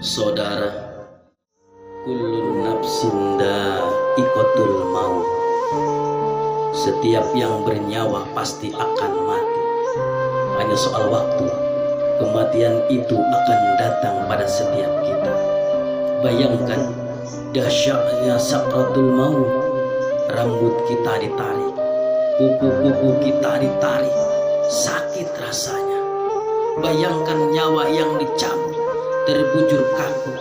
Saudara, kullun nafsin dha'iqatul maut. Setiap yang bernyawa pasti akan mati. Hanya soal waktu. Kematian itu akan datang pada setiap kita. Bayangkan dahsyatnya sakratul maut. Rambut kita ditarik, kuku-kuku kita ditarik, sakit rasanya. Bayangkan nyawa yang dicabut, terbujur kaku,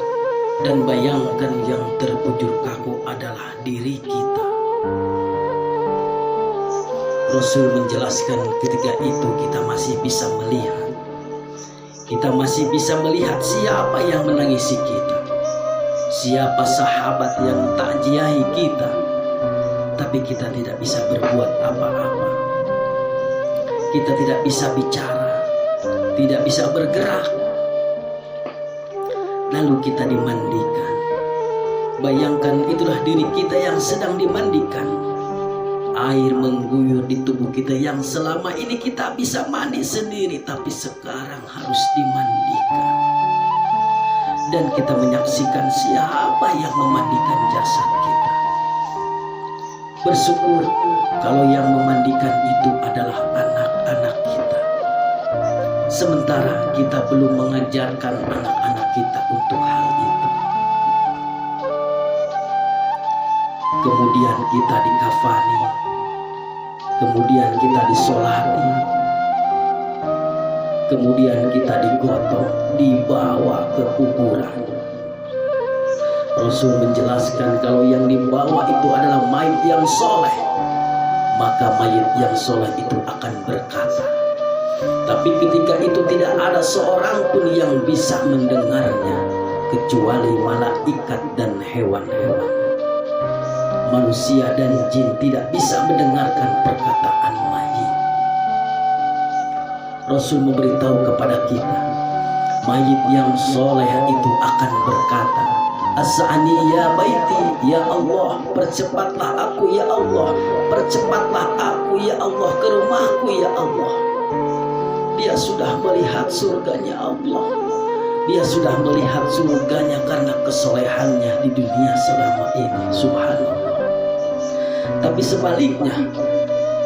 dan bayangkan yang terbujur kaku adalah diri kita. Rasul menjelaskan ketika itu kita masih bisa melihat. Kita masih bisa melihat siapa yang menangisi kita, siapa sahabat yang takziahi kita, tapi kita tidak bisa berbuat apa-apa. Kita tidak bisa bicara, tidak bisa bergerak. Lalu kita dimandikan. Bayangkan itulah diri kita yang sedang dimandikan. Air mengguyur di tubuh kita yang selama ini kita bisa mandi sendiri, tapi sekarang harus dimandikan. Dan kita menyaksikan siapa yang memandikan jasad kita. Bersyukur kalau yang memandikan itu adalah anak-anak kita. Sementara kita belum mengajarkan anak-anak kita untuk hal itu. Kemudian kita dikafani, kemudian kita disolati, kemudian kita digotong, dibawa ke kuburan. Rasul menjelaskan kalau yang dibawa itu adalah mayit yang soleh, maka mayit yang soleh itu akan berkata. Tapi ketika itu tidak ada seorang pun yang bisa mendengarnya kecuali malaikat dan hewan-hewan. Manusia dan jin tidak bisa mendengarkan perkataan mayit. Rasul memberitahu kepada kita, mayit yang soleh itu akan berkata, As'ani ya baiti, ya Allah, percepatlah aku ya Allah, percepatlah aku ya Allah ke rumahku ya Allah. Dia sudah melihat surganya Allah. Dia sudah melihat surganya karena kesolehannya di dunia selama ini. Subhanallah. Tapi sebaliknya,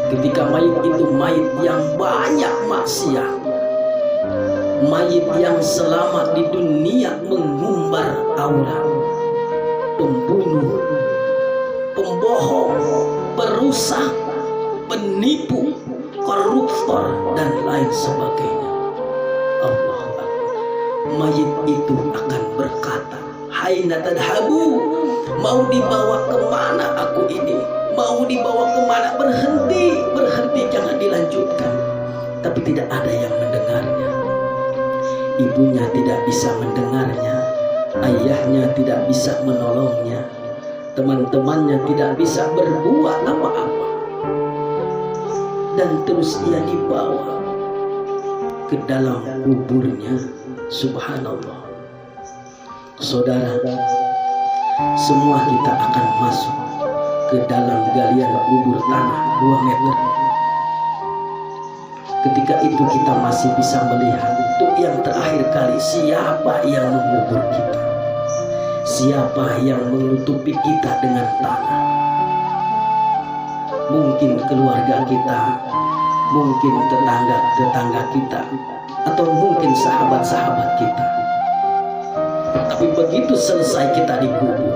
ketika mayit itu mayit yang banyak maksiat, mayit yang selama di dunia mengumbar aurat, pembunuh, pembohong, perusak, penipu, koruptor, dan lain sebagainya. Allah Akbar. Mayit itu akan berkata, Haina tadhabu, mau dibawa kemana aku ini? Mau dibawa kemana? Berhenti, berhenti, jangan dilanjutkan. Tapi tidak ada yang mendengarnya. Ibunya tidak bisa mendengarnya, ayahnya tidak bisa menolongnya, teman-temannya tidak bisa berbuat apa-apa. Dan terus ia dibawa ke dalam kuburnya. Subhanallah. Saudara, semua kita akan masuk ke dalam galian kubur tanah 2 meter. Ketika itu kita masih bisa melihat untuk yang terakhir kali siapa yang mengubur kita, siapa yang menutupi kita dengan tanah. Mungkin keluarga kita, mungkin tetangga kita, atau mungkin sahabat-sahabat kita. Tapi begitu selesai kita dikubur,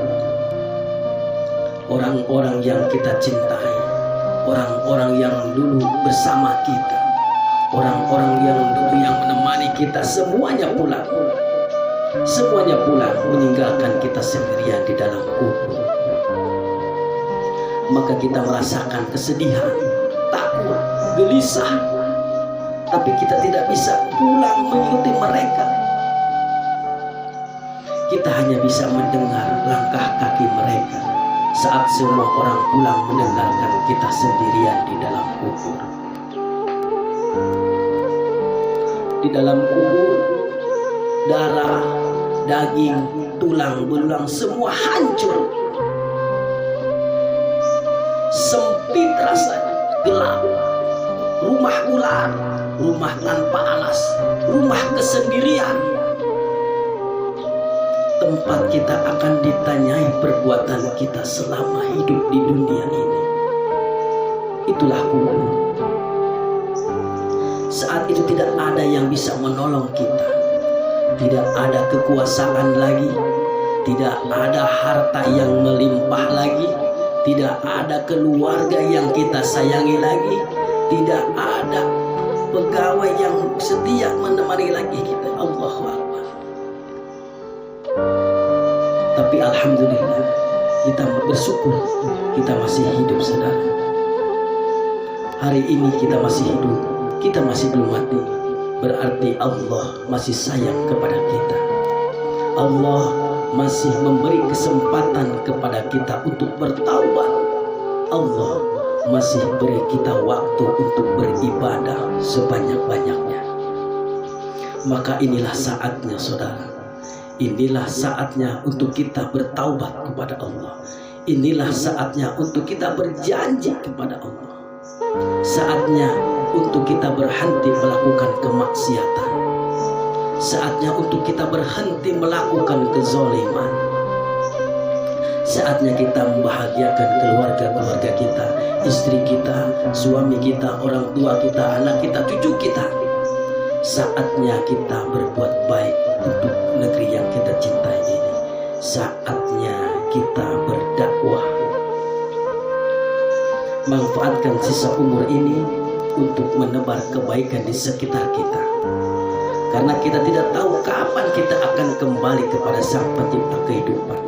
orang-orang yang kita cintai, orang-orang yang dulu bersama kita, orang-orang yang dulu yang menemani kita, semuanya pulang. Semuanya pulang meninggalkan kita sendirian di dalam kubur. Maka kita merasakan kesedihan, takut, gelisah. Tapi kita tidak bisa pulang mengikuti mereka. Kita hanya bisa mendengar langkah kaki mereka saat semua orang pulang meninggalkan kita sendirian di dalam kubur. Di dalam kubur, darah, daging, tulang belulang semua hancur. Sempit rasanya, gelap. Rumah ular, rumah tanpa alas, rumah kesendirian. tempat kita akan ditanyai perbuatan kita selama hidup di dunia ini. Itulah kubur. Saat itu tidak ada yang bisa menolong kita. Tidak ada kekuasaan lagi. Tidak ada harta yang melimpah lagi. Tidak ada keluarga yang kita sayangi lagi. Tidak ada pegawai yang setia menemani lagi kita. Allahu Akbar. Tapi alhamdulillah, kita bersyukur kita masih hidup, saudara. Hari ini kita masih hidup, kita masih belum mati. Berarti Allah masih sayang kepada kita. Allah masih memberi kesempatan kepada kita untuk bertaubat. Allah masih beri kita waktu untuk beribadah sebanyak-banyaknya. Maka inilah saatnya, saudara. Inilah saatnya untuk kita bertaubat kepada Allah. Inilah saatnya untuk kita berjanji kepada Allah. Saatnya untuk kita berhenti melakukan kemaksiatan. Saatnya untuk kita berhenti melakukan kezaliman. Saatnya kita membahagiakan keluarga-keluarga kita, istri kita, suami kita, orang tua kita, anak kita, cucu kita. Saatnya kita berbuat baik untuk negeri yang kita cintai ini. Saatnya kita berdakwah. Manfaatkan sisa umur ini untuk menebar kebaikan di sekitar kita. Karena kita tidak tahu kapan kita akan kembali kepada Sang Pencipta kehidupan.